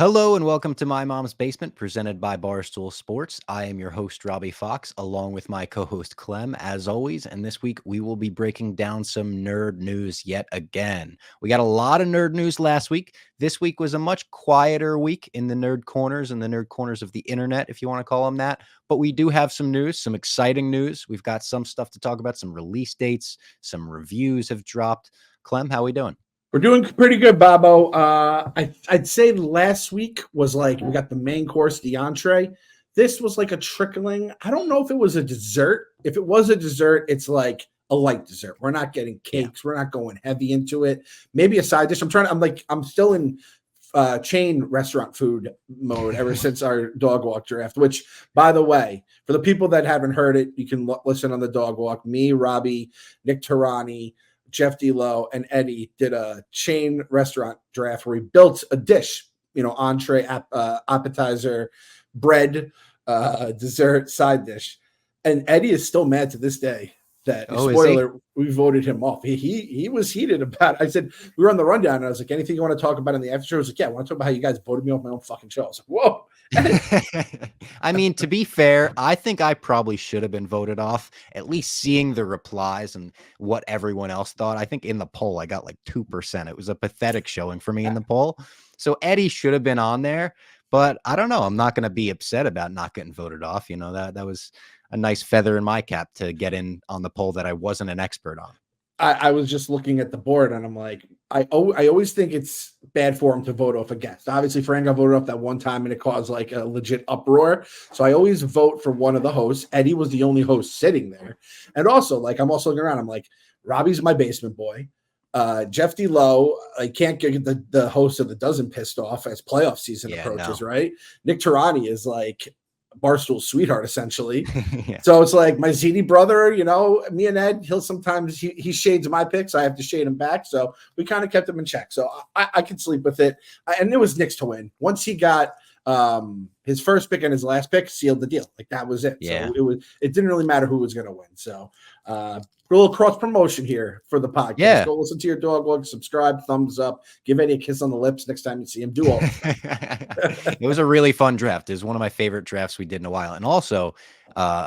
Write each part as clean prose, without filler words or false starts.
Hello and welcome to My Mom's Basement, presented by Barstool Sports. I am your host, Robbie Fox, along with my co-host, Clem, as always. And this week, we will be breaking down some nerd news yet again. We got a lot of nerd news last week. This week was a much quieter week in the nerd corners and the nerd corners of the internet, if you want to call them that. But we do have some news, some exciting news. We've got some stuff to talk about, some release dates, some reviews have dropped. Clem, how we doing? We're doing pretty good, Bobo. I'd say last week was like we got the main course, the entree. This was like a trickling. I don't know if it was a dessert. If it was a dessert, it's like a light dessert. We're not getting cakes. We're not going heavy into it. Maybe a side dish. I'm still in chain restaurant food mode ever since our dog walk draft, which, by the way, for the people that haven't heard it, you can listen on the dog walk. Me, Robbie, Nick Tarani, Jeff D'Lo, and Eddie did a chain restaurant draft where we built a dish, entree, appetizer, bread, dessert, side dish. And Eddie is still mad to this day that, spoiler, we voted him off. He was heated about it. I said, we were on the rundown, and I was like, anything you want to talk about in the after show? I was like, yeah, I want to talk about how you guys voted me off my own fucking show. I was like, whoa. I mean, to be fair, I think I probably should have been voted off, at least seeing the replies and what everyone else thought. I think in the poll, I got like 2%. It was a pathetic showing for me in the poll. So Eddie should have been on there, but I don't know. I'm not going to be upset about not getting voted off. That was a nice feather in my cap to get in on the poll that I wasn't an expert on. I was just looking at the board and I'm like, I always think it's bad for him to vote off a guest. Obviously, Frank got voted off that one time and it caused like a legit uproar. So I always vote for one of the hosts. Eddie was the only host sitting there. And also, like, I'm also looking around. I'm like, Robbie's my basement boy. Jeff D'Lo, I can't get the host of the dozen pissed off as playoff season approaches, right? Nick Tarani is like Barstool's sweetheart, essentially. Yeah. So it's like my ZD brother, me and Ed, he'll sometimes he shades my picks. I have to shade him back. So we kind of kept him in check. So I could sleep with it. And it was Nick's to win. Once he got his first pick and his last pick, sealed the deal. Like that was it. Yeah. So it didn't really matter who was going to win. So a little cross promotion here for the podcast. Yeah. Go listen to your dog walk, subscribe, thumbs up, give Eddie a kiss on the lips next time you see him. Do all It was a really fun draft. It was one of my favorite drafts we did in a while. And also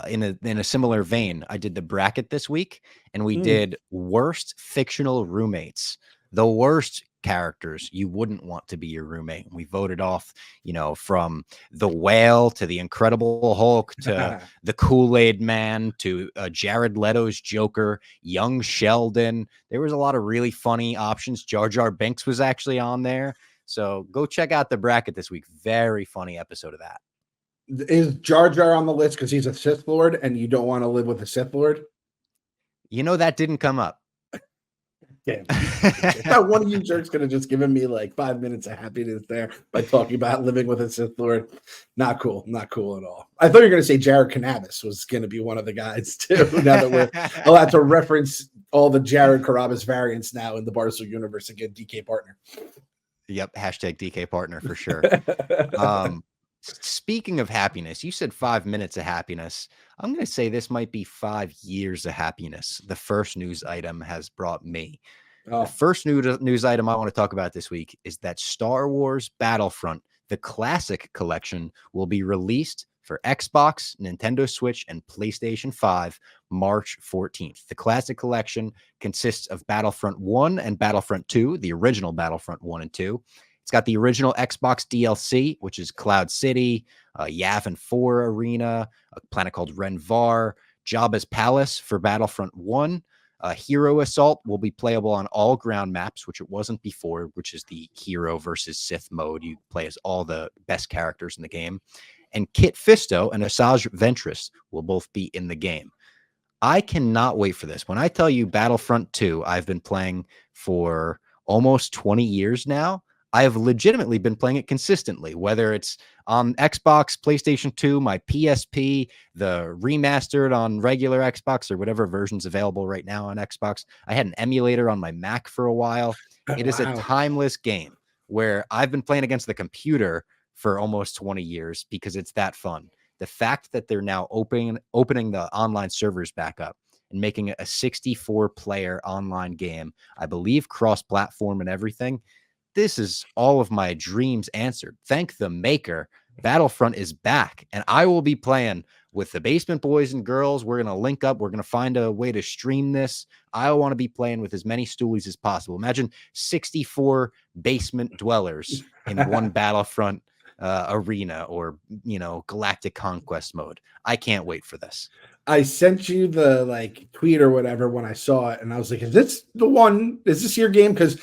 in a similar vein, I did the bracket this week and we did worst fictional roommates, the worst characters you wouldn't want to be your roommate. We voted off, from the Whale to the Incredible Hulk to the Kool-Aid Man to Jared Leto's Joker, young Sheldon. There was a lot of really funny options. Jar Jar Binks was actually on there. So go check out the bracket this week. Very funny episode of that. Is Jar Jar on the list because he's a Sith Lord and you don't want to live with a Sith Lord? That didn't come up. Yeah. One of you jerks could have just given me like 5 minutes of happiness there by talking about living with a Sith Lord. Not cool at all. I thought you were going to say Jared Cannabis was going to be one of the guys too. Now that we're allowed to reference all the Jared Carabas variants now in the Barstool universe, again, DK partner. Yep, hashtag DK partner for sure. Speaking of happiness, you said 5 minutes of happiness. I'm going to say this might be 5 years of happiness. The first news item has brought me. The first news item I want to talk about this week is that Star Wars Battlefront, the classic collection, will be released for Xbox, Nintendo Switch, and PlayStation 5 March 14th. The classic collection consists of Battlefront 1 and Battlefront 2, the original Battlefront 1 and 2. It's got the original Xbox DLC, which is Cloud City, Yavin 4 Arena, a planet called Renvar, Jabba's Palace for Battlefront 1. Hero Assault will be playable on all ground maps, which it wasn't before, which is the Hero versus Sith mode. You play as all the best characters in the game. And Kit Fisto and Asajj Ventress will both be in the game. I cannot wait for this. When I tell you Battlefront 2, I've been playing for almost 20 years now. I have legitimately been playing it consistently, whether it's on Xbox, PlayStation 2, my PSP, the remastered on regular Xbox, or whatever version's available right now on Xbox. I had an emulator on my Mac for a while. It is a timeless game where I've been playing against the computer for almost 20 years because it's that fun. The fact that they're now opening the online servers back up and making it a 64-player online game, I believe cross-platform and everything, this is all of my dreams answered. Thank the maker. Battlefront is back, and I will be playing with the basement boys and girls. We're going to link up. We're going to find a way to stream this. I want to be playing with as many stoolies as possible. Imagine 64 basement dwellers in one Battlefront arena, or, galactic conquest mode. I can't wait for this. I sent you the tweet or whatever when I saw it, and I was like, "Is this the one? Is this your game?" Because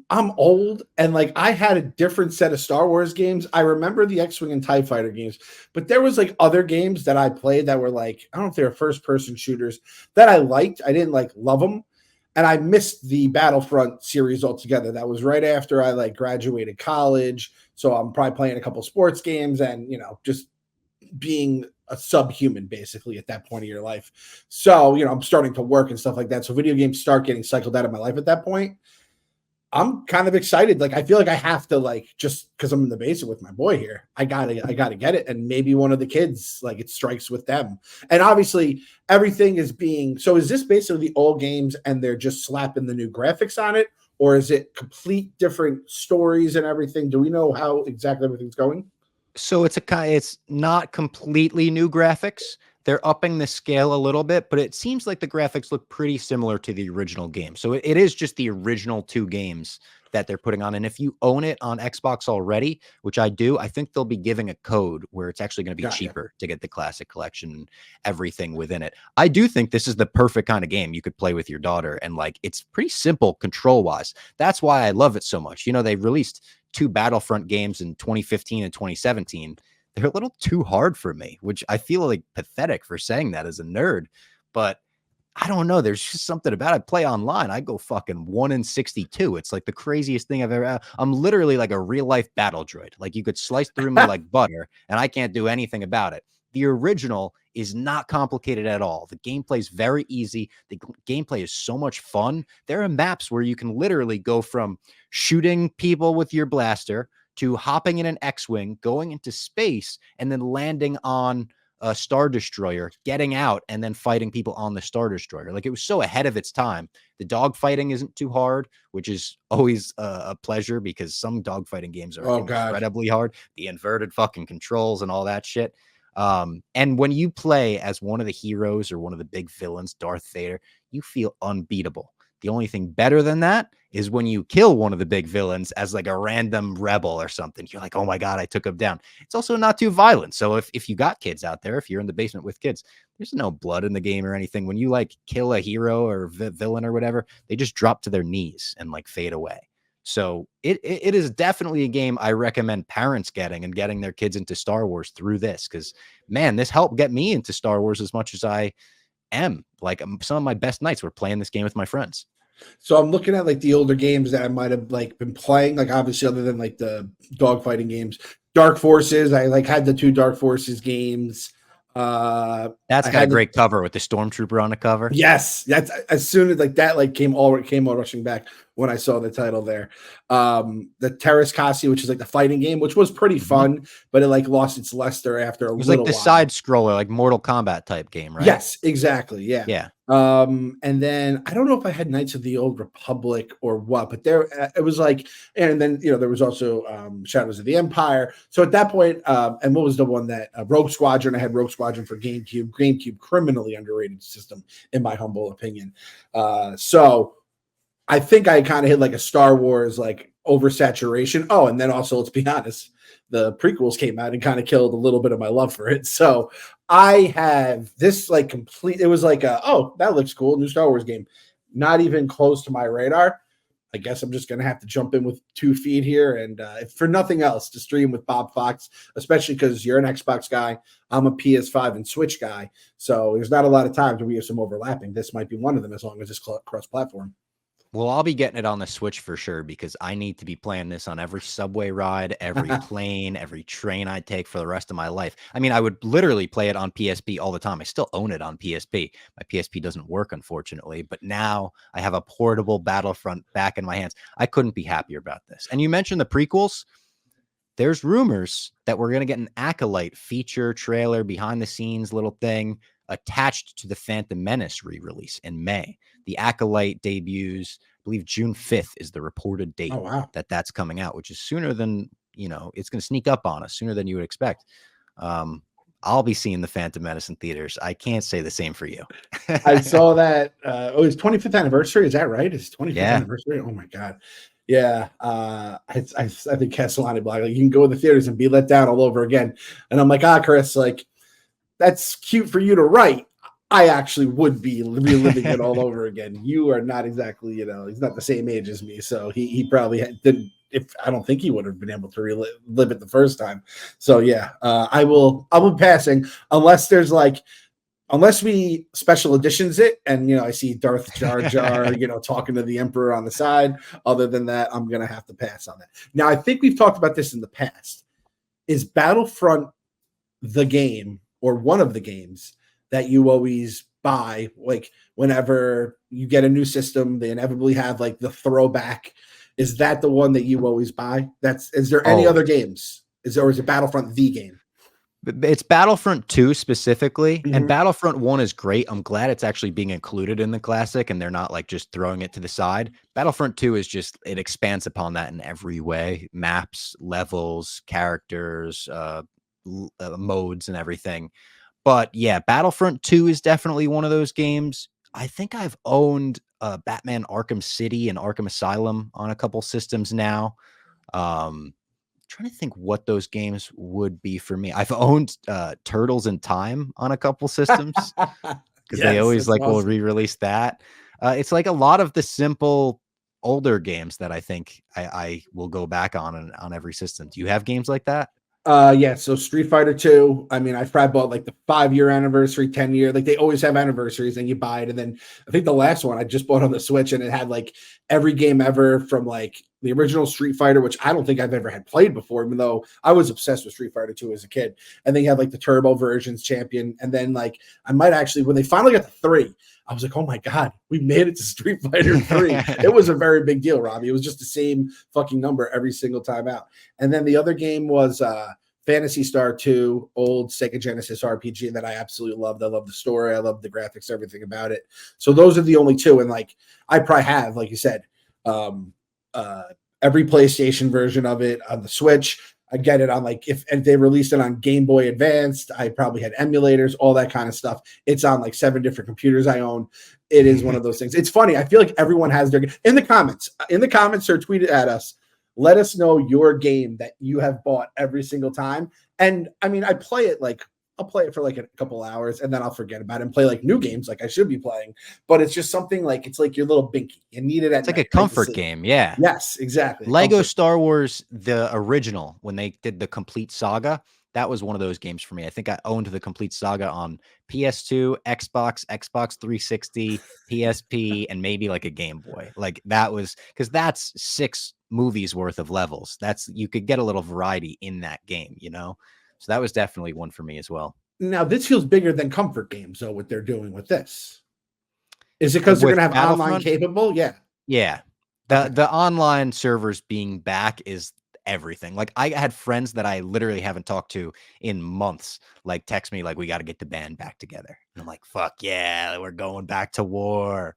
I'm old, and I had a different set of Star Wars games. I remember the X-Wing and TIE Fighter games, but there was other games that I played that were I don't know if they were first-person shooters that I liked. I didn't love them, and I missed the Battlefront series altogether. That was right after I graduated college, so I'm probably playing a couple sports games and just being a subhuman basically at that point of your life. So, I'm starting to work and stuff like that. So video games start getting cycled out of my life at that point. I'm kind of excited. I feel like I have to just because I'm in the basement with my boy here, I gotta get it. And maybe one of the kids, it strikes with them. And obviously everything is so is this basically the old games and they're just slapping the new graphics on it? Or is it complete different stories and everything? Do we know how exactly everything's going? So it's not completely new graphics. They're upping the scale a little bit, but it seems like the graphics look pretty similar to the original game. So it is just the original 2 games that they're putting on. And if you own it on Xbox already, which I do, I think they'll be giving a code where it's actually going to be cheaper to get the classic collection and everything within it. I do think this is the perfect kind of game you could play with your daughter. And it's pretty simple control wise. That's why I love it so much. They released 2 Battlefront games in 2015 and 2017. They're a little too hard for me, which I feel pathetic for saying that as a nerd, but I don't know. There's just something about it. I play online. I go fucking 1-in-62. It's the craziest thing I've ever. I'm literally a real life battle droid. You could slice through me like butter, and I can't do anything about it. The original is not complicated at all. The gameplay is very easy. The gameplay is so much fun. There are maps where you can literally go from shooting people with your blaster to hopping in an X-Wing, going into space, and then landing on a Star Destroyer, getting out, and then fighting people on the Star Destroyer. It was so ahead of its time. The dogfighting isn't too hard, which is always a pleasure because some dogfighting games are incredibly hard. The inverted fucking controls and all that shit. And when you play as one of the heroes or one of the big villains, Darth Vader, you feel unbeatable. The only thing better than that is when you kill one of the big villains as a random rebel or something. You're oh my God, I took him down. It's also not too violent. So if you got kids out there, if you're in the basement with kids, there's no blood in the game or anything. When you kill a hero or villain or whatever, they just drop to their knees and fade away. So it is definitely a game I recommend parents getting their kids into Star Wars through this. Because, man, this helped get me into Star Wars as much as I am. Some of my best nights were playing this game with my friends. So I'm looking at the older games that I might have been playing, obviously other than the dogfighting games. Dark Forces, I had the 2 Dark Forces games. That's got a great cover with the Stormtrooper on the cover. Yes, that's as soon as that came all rushing back when I saw the title there. The Terrace Kasi, which is the fighting game, which was pretty fun, but it lost its luster after a little while. It was the side scroller, Mortal Kombat type game, right? Yes, exactly. Yeah. Yeah. And then I don't know if I had Knights of the Old Republic or what, but there it was and then there was also Shadows of the Empire. So at that point, and what was the one that Rogue Squadron? I had Rogue Squadron for GameCube, criminally underrated system in my humble opinion. So I think I kind of hit a Star Wars oversaturation. Oh, and then also let's be honest, the prequels came out and kind of killed a little bit of my love for it. So I have this complete. It was oh, that looks cool, new Star Wars game. Not even close to my radar. I guess I'm just gonna have to jump in with 2 feet here, and if for nothing else, to stream with Bob Fox, especially because you're an Xbox guy, I'm a PS5 and Switch guy. So there's not a lot of times where we have some overlapping. This might be one of them, as long as it's cross-platform. Well, I'll be getting it on the Switch for sure because I need to be playing this on every subway ride, every plane, every train I take for the rest of my life. I mean, I would literally play it on PSP all the time. I still own it on PSP. My PSP doesn't work, unfortunately, but now I have a portable Battlefront back in my hands. I couldn't be happier about this. And you mentioned the prequels. There's rumors that we're going to get an Acolyte feature trailer, behind the scenes little thing attached to the Phantom Menace re-release in May. The Acolyte debuts, I believe June 5th is the reported date Oh, wow. that's coming out, which is sooner than, it's going to sneak up on us sooner than you would expect. I'll be seeing the Phantom Menace in theaters. I can't say the same for you. I saw that. It's 25th anniversary. Is that right? It's 25th Yeah. anniversary. Oh my God. Yeah. I think Castellani Black, like, you can go to the theaters and be let down all over again. And I'm like, Chris, like, that's cute for you to write. I actually would be reliving it all over again. You are not exactly, he's not the same age as me. So he probably didn't, I don't think he would have been able to relive it the first time. So yeah, I will be passing unless we special editions it. And, I see Darth Jar Jar, talking to the Emperor on the side. Other than that, I'm going to have to pass on that. Now, I think we've talked about this in the past. Is Battlefront the game or one of the games that you always buy? Like, whenever you get a new system, they inevitably have like the throwback. Is that the one that you always buy? Is there any other games? Is it Battlefront the game? It's Battlefront 2 specifically, and Battlefront 1 is great. I'm glad it's actually being included in the classic and they're not like just throwing it to the side. Battlefront 2 is just, it expands upon that in every way. Maps, levels, characters, modes and everything. But yeah, Battlefront 2 is definitely one of those games. I think I've owned Batman Arkham City and Arkham Asylum on a couple systems now. Trying to think what those games would be for me. I've owned Turtles in Time on a couple systems because they always will re-release that. It's like a lot of the simple older games that I think I will go back on every system. Do you have games like that? Yeah, so Street Fighter 2, I mean, I've probably bought like the 5-year anniversary, 10-year, like they always have anniversaries and you buy it. And then I think the last one I just bought on the Switch and it had like every game ever from like the original Street Fighter, which I don't think I've ever had played before, even though I was obsessed with Street Fighter 2 as a kid. And then you have like the Turbo versions, Champion. And then like I might actually, when they finally got to 3, I was like, oh my God, we made it to Street Fighter 3. It was a very big deal, Robbie. It was just the same fucking number every single time out. And then the other game was Phantasy Star 2, old Sega Genesis RPG that I absolutely loved. I love the story. I love the graphics, everything about it. So those are the only two. And like, I probably have, like you said, every PlayStation version of it on the Switch. I get it on like, if they released it on Game Boy Advanced, I probably had emulators, all that kind of stuff. It's on like 7 different computers I own. It is one of those things. It's funny. I feel like everyone has their, in the comments or tweet it at us. Let us know your game that you have bought every single time. And I mean, I'll play it for like a couple hours and then I'll forget about it and play like new games like I should be playing. But it's just something like, it's like your little binky. You need it at It's like a comfort game. Yeah. Yes, exactly. Lego Star Wars, the original, when they did the complete saga, that was one of those games for me. I think I owned the complete saga on PS2, Xbox 360, PSP, and maybe like a Game Boy. Like that was, because that's 6 movies worth of levels. You could get a little variety in that game, So that was definitely one for me as well. Now this feels bigger than comfort games, though, what they're doing with this. Is it because they're going to have online capable? Yeah. Yeah. The online servers being back is everything. Like I had friends that I literally haven't talked to in months, like text me like, we got to get the band back together. And I'm like, fuck yeah, we're going back to war.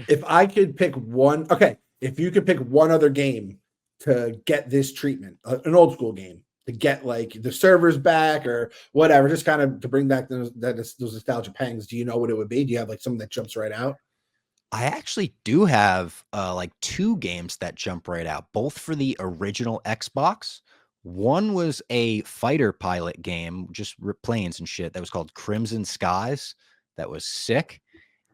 If I could pick one, okay. If you could pick one other game to get this treatment, an old school game, to get like the servers back or whatever, just kind of to bring back those nostalgia pangs, do you know what it would be? Do you have like something that jumps right out? I actually do have like 2 games that jump right out, both for the original Xbox. One was a fighter pilot game, just planes and shit, that was called Crimson Skies. That was sick.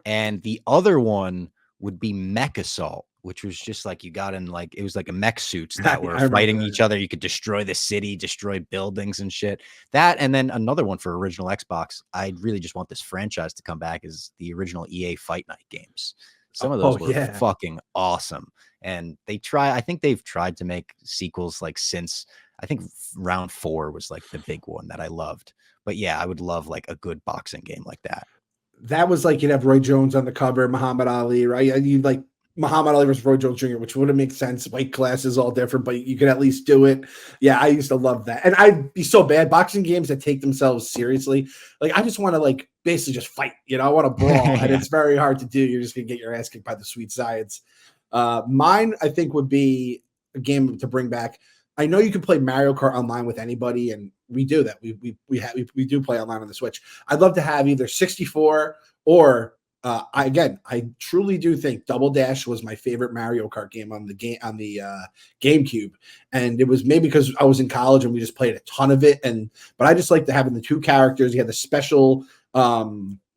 And the other one would be Mech Assault, which was just like you got in like, it was like a mech suits that were fighting each other. You could destroy the city, destroy buildings and shit. That, and then another one for original Xbox. I really just want this franchise to come back, is the original EA Fight Night games. Some of those were fucking awesome. And I think they've tried to make sequels like since, I think round 4 was like the big one that I loved. But yeah, I would love like a good boxing game like that. That was like, you'd have Roy Jones on the cover, Muhammad Ali, right? And you'd like Muhammad Ali versus Roy Jones Jr., which wouldn't make sense. Weight classes all different, but you could at least do it. Yeah, I used to love that. And I'd be so bad. Boxing games that take themselves seriously. Like, I just want to like basically just fight. I want to brawl. And it's very hard to do. You're just going to get your ass kicked by the sweet science. Mine, I think, would be a game to bring back. I know you can play Mario Kart online with anybody, and we do that. We do play online on the Switch. I'd love to have either 64 or I truly do think Double Dash was my favorite Mario Kart game on the GameCube, and it was maybe because I was in college and we just played a ton of it. But I just liked having the two characters. You had the special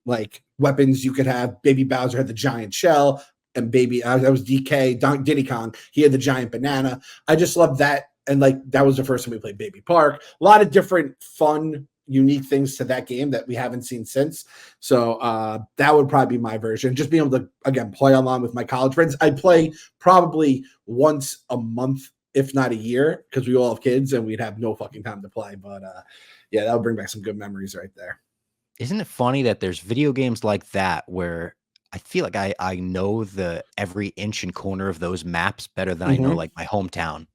like weapons you could have. Baby Bowser had the giant shell, and that was DK Diddy Kong. He had the giant banana. I just loved that, and like that was the first time we played Baby Park. A lot of different fun, unique things to that game that we haven't seen since. So that would probably be my version. Just being able to, again, play online with my college friends. I play probably once a month, if not a year, because we all have kids and we'd have no fucking time to play. But yeah, that would bring back some good memories right there. Isn't it funny that there's video games like that where I feel like I know every inch and corner of those maps better than I know like my hometown.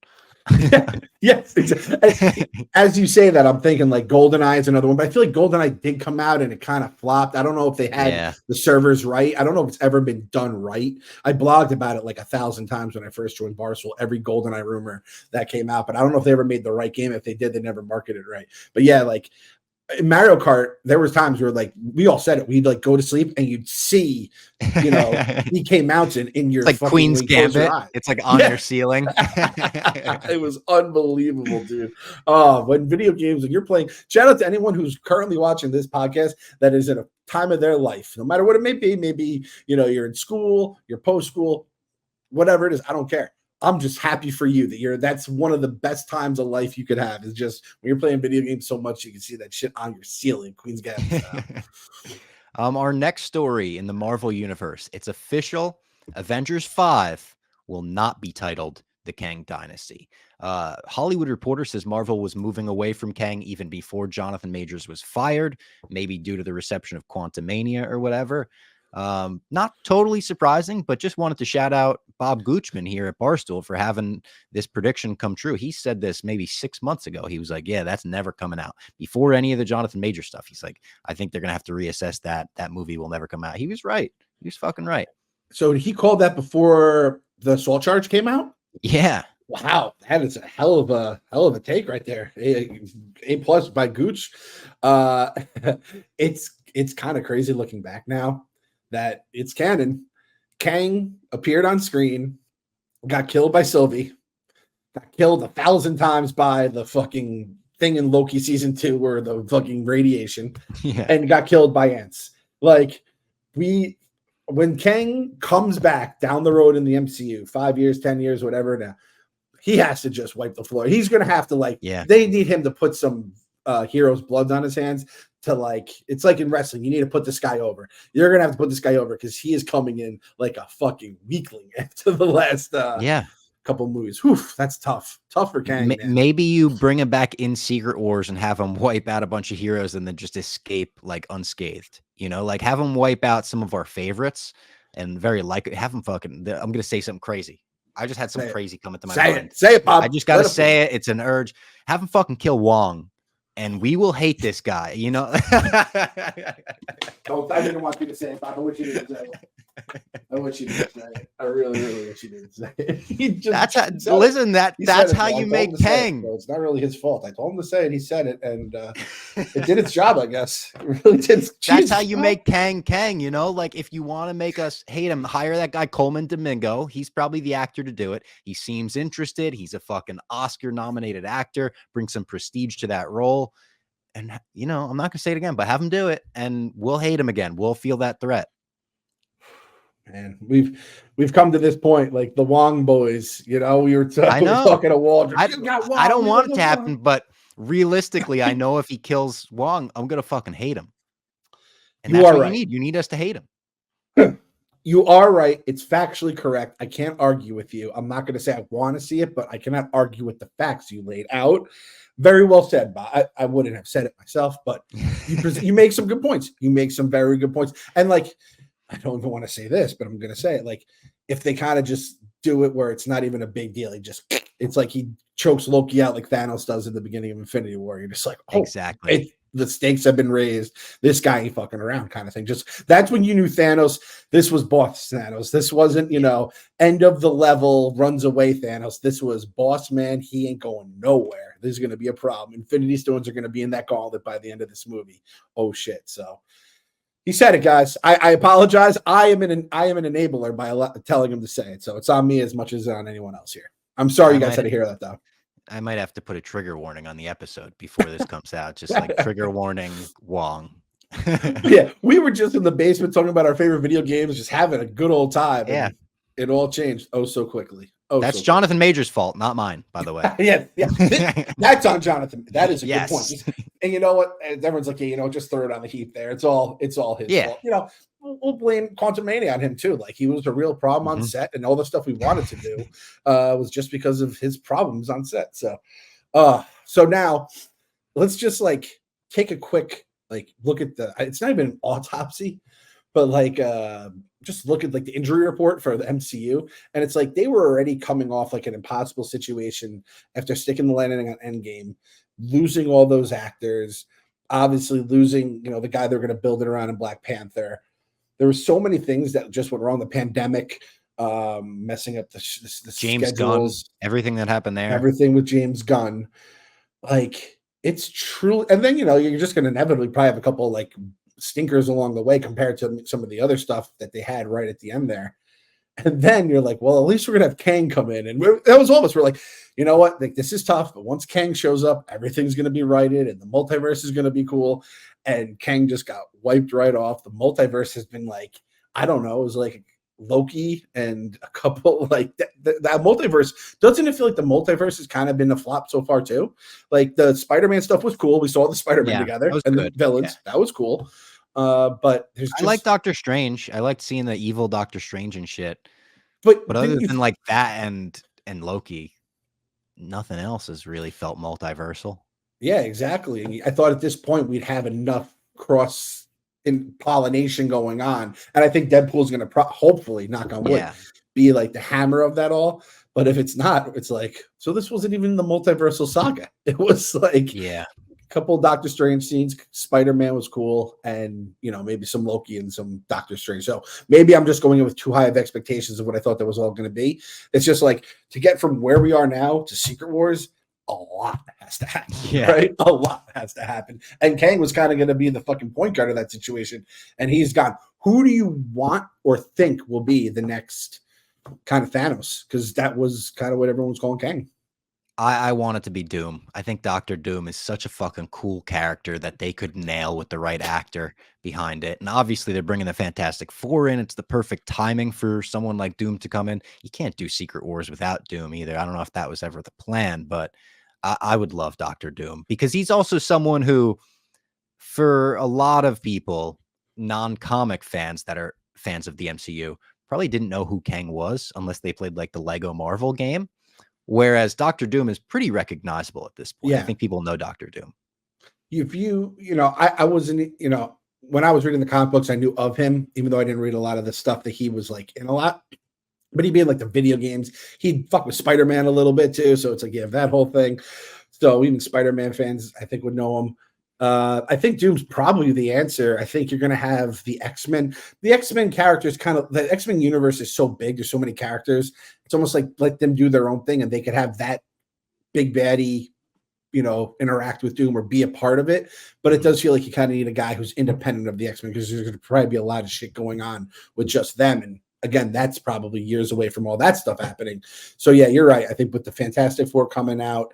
Yes, exactly. As you say that, I'm thinking like GoldenEye is another one, but I feel like GoldenEye did come out and it kind of flopped. I don't know if they had the servers right. I don't know if it's ever been done right. I blogged about it like 1,000 times when I first joined Barstool, every GoldenEye rumor that came out, but I don't know if they ever made the right game. If they did, they never marketed it right. But yeah, like in Mario Kart, there was times where like we all said it. We'd like go to sleep and you'd see, DK Mountain in your it's like Queen's Gambit. It's like on your ceiling. It was unbelievable, dude. When video games and you're playing, shout out to anyone who's currently watching this podcast that is at a time of their life, no matter what it may be. Maybe you're in school, you're post school, whatever it is. I don't care. I'm just happy for you that that's one of the best times of life you could have, is just when you're playing video games so much you can see that shit on your ceiling. Queen's Gambit. Our next story in the Marvel universe, it's official. Avengers 5 will not be titled the Kang Dynasty. Hollywood Reporter says Marvel was moving away from Kang even before Jonathan Majors was fired, maybe due to the reception of Quantumania or whatever. Not totally surprising, but just wanted to shout out Bob Goochman here at Barstool for having this prediction come true. He said this maybe 6 months ago. He was like, yeah, that's never coming out. Before any of the Jonathan Major stuff, he's like, I think they're going to have to reassess that. That movie will never come out. He was right. He was fucking right. So he called that before the assault charge came out? Yeah. Wow, that is a hell of a take right there. A plus by Gooch. It's kind of crazy looking back now that it's canon. Kang appeared on screen, got killed by Sylvie, got killed 1,000 times by the fucking thing in Loki season 2 or the fucking radiation, and got killed by ants. Like when Kang comes back down the road in the MCU, 5 years, 10 years, whatever now, he has to just wipe the floor. He's going to have to they need him to put some heroes' blood on his hands to it's like in wrestling. You need to put this guy over. You're going to have to put this guy over because he is coming in like a fucking weakling after the last couple movies. Whew, that's tough. Tough for Kang. Maybe you bring him back in Secret Wars and have him wipe out a bunch of heroes and then just escape unscathed. Have him wipe out some of our favorites and have him fucking. I'm going to say something crazy. I just had some crazy come into my mind. Say it, Bob. I just got to say it. It's an urge. Have him fucking kill Wong, and we will hate this guy. I didn't want you to say it, Bob. I wish you didn't say it. I wish you didn't say it. I really, really wish you didn't say it. That's how you make Kang. It's not really his fault. I told him to say it. He said it, and it did its job, I guess. It really did. That's how you make Kang. If you want to make us hate him, hire that guy Coleman Domingo. He's probably the actor to do it. He seems interested. He's a fucking Oscar-nominated actor. Bring some prestige to that role. And, I'm not going to say it again, but have him do it, and we'll hate him again. We'll feel that threat. Man, we've come to this point, like the Wong boys. We were talking to Wong. I don't want it to happen, but realistically, I know if he kills Wong, I'm gonna fucking hate him. And that's what you need. You need us to hate him. You are right. It's factually correct. I can't argue with you. I'm not going to say I want to see it, but I cannot argue with the facts you laid out. Very well said, Bob. I wouldn't have said it myself, but you make some good points. You make some very good points, and I don't even want to say this, but I'm going to say it. If they kind of just do it where it's not even a big deal, it's like he chokes Loki out like Thanos does at the beginning of Infinity War. You're just like, oh, exactly. the stakes have been raised. This guy ain't fucking around, kind of thing. Just that's when you knew Thanos. This was boss Thanos. This wasn't, end of the level, runs away Thanos. This was boss man. He ain't going nowhere. This is going to be a problem. Infinity Stones are going to be in that gauntlet by the end of this movie. Oh shit! So he said it, guys. I apologize. I am an enabler by telling him to say it. So it's on me as much as on anyone else here. I'm sorry you guys had to hear that, though. I might have to put a trigger warning on the episode before this comes out. Just like trigger warning, Wong. Yeah, we were just in the basement talking about our favorite video games, just having a good old time. Yeah. It all changed so quickly. That's Jonathan Major's fault, not mine, by the way. yeah. That's on Jonathan. That is a good point. Yes. And you know what? Everyone's like, just throw it on the heap there. It's all his fault. We'll blame Quantum Mania on him too. Like, he was a real problem on set, and all the stuff we wanted to do was just because of his problems on set. So now let's just take a quick look at it's not even an autopsy, but just look at the injury report for the MCU. And it's they were already coming off an impossible situation after sticking the landing on Endgame, losing all those actors, obviously losing, the guy they're going to build it around in Black Panther. There were so many things that just went wrong. The pandemic, messing up the James schedules, Gunn, everything that happened there, everything with James Gunn. It's true. And then, you're just going to inevitably probably have a couple stinkers along the way compared to some of the other stuff that they had right at the end there. And then you're like, well, at least we're going to have Kang come in. And that was all of us. We're like, you know what? This is tough. But once Kang shows up, everything's going to be righted and the multiverse is going to be cool. And Kang just got wiped right off. The multiverse has been I don't know. It was Loki and a couple that multiverse. Doesn't it feel like the multiverse has kind of been a flop so far too? The Spider-Man stuff was cool. We saw the Spider-Man together and good. The villains. Yeah. That was cool. But I like Doctor Strange. I liked seeing the evil Doctor Strange and shit. But other than that and Loki, nothing else has really felt multiversal. Yeah, exactly. And I thought at this point we'd have enough cross in pollination going on, and I think Deadpool's going to hopefully, knock on wood, be the hammer of that all. But if it's not, it's so this wasn't even the Multiversal Saga. It was a couple of Doctor Strange scenes. Spider-Man was cool, and maybe some Loki and some Doctor Strange. So maybe I'm just going in with too high of expectations of what I thought that was all going to be. It's just to get from where we are now to Secret Wars, a lot has to happen, right? A lot has to happen. And Kang was kind of going to be the fucking point guard of that situation, and he's gone. Who do you want or think will be the next kind of Thanos? Because that was kind of what everyone was calling Kang. I want it to be Doom. I think Dr. Doom is such a fucking cool character that they could nail with the right actor behind it. And obviously they're bringing the Fantastic Four in. It's the perfect timing for someone like Doom to come in. You can't do Secret Wars without Doom either. I don't know if that was ever the plan, but I would love Dr. Doom because he's also someone who, for a lot of people, non-comic fans that are fans of the MCU, probably didn't know who Kang was unless they played the Lego Marvel game. Whereas Dr. Doom is pretty recognizable at this point. I think people know Dr. Doom. If I wasn't, when I was reading the comic books, I knew of him, even though I didn't read a lot of the stuff that he was in a lot. But he'd be in the video games. He'd fuck with Spider-Man a little bit too. So it's that whole thing. So even Spider-Man fans, I think, would know him. I think Doom's probably the answer. I think you're going to have the X-Men. The X-Men characters the X-Men universe is so big. There's so many characters. It's almost let them do their own thing and they could have that big baddie, interact with Doom or be a part of it. But it does feel like you kind of need a guy who's independent of the X-Men because there's going to probably be a lot of shit going on with just them. And again, that's probably years away from all that stuff happening. So yeah, you're right. I think with the Fantastic Four coming out,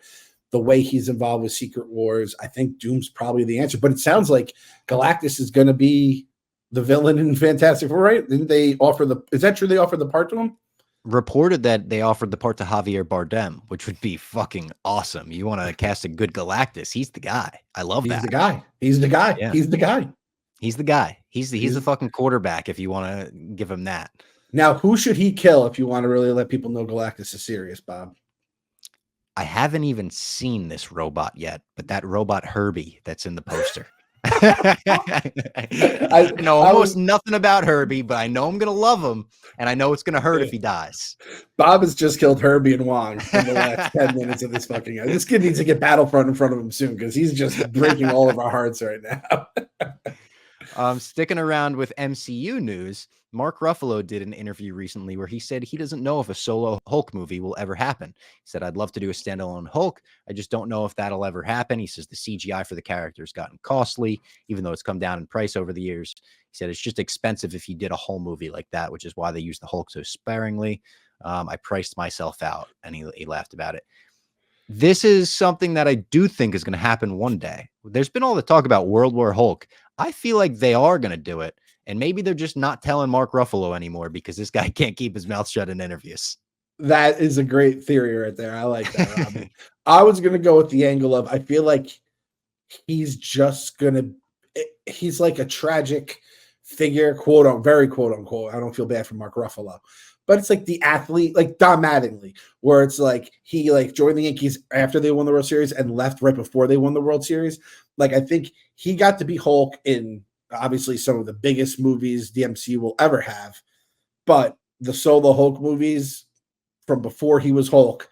the way he's involved with Secret Wars, I think Doom's probably the answer. But it sounds like Galactus is going to be the villain in Fantastic Four, right? Didn't they offer is that true? They offered the part to him? Reported that they offered the part to Javier Bardem, which would be fucking awesome. You want to cast a good Galactus. He's the guy. I love that. He's the guy. He's the guy. Yeah. He's the guy. He's the guy. He's the fucking quarterback if you want to give him that. Now, who should he kill if you want to really let people know Galactus is serious, Bob? I haven't even seen this robot yet, but that robot Herbie that's in the poster. I know almost nothing about Herbie, but I know I'm gonna love him, and I know it's gonna hurt if he dies. Bob has just killed Herbie and Wong in the last 10 minutes of this fucking guy. This kid needs to get Battlefront in front of him soon because he's just breaking all of our hearts right now. Sticking around with MCU news, Mark Ruffalo did an interview recently where he said he doesn't know if a solo Hulk movie will ever happen. He said, I'd love to do a standalone Hulk. I just don't know if that'll ever happen. He says the CGI for the character has gotten costly, even though it's come down in price over the years. He said it's just expensive if you did a whole movie like that, which is why they use the Hulk so sparingly. I priced myself out, and he laughed about it. This is something that I do think is going to happen one day. There's been all the talk about World War Hulk. I feel like they are going to do it. And maybe they're just not telling Mark Ruffalo anymore because this guy can't keep his mouth shut in interviews. That is a great theory right there. I like that, Robbie. I was going to go with the angle of I feel like he's just going to, he's like a tragic figure, very quote unquote. I don't feel bad for Mark Ruffalo. But it's like the athlete, like Don Mattingly, where it's like he like joined the Yankees after they won the World Series and left right before they won the World Series. Like I think he got to be Hulk in obviously some of the biggest movies the MCU will ever have, but the solo Hulk movies from before he was Hulk,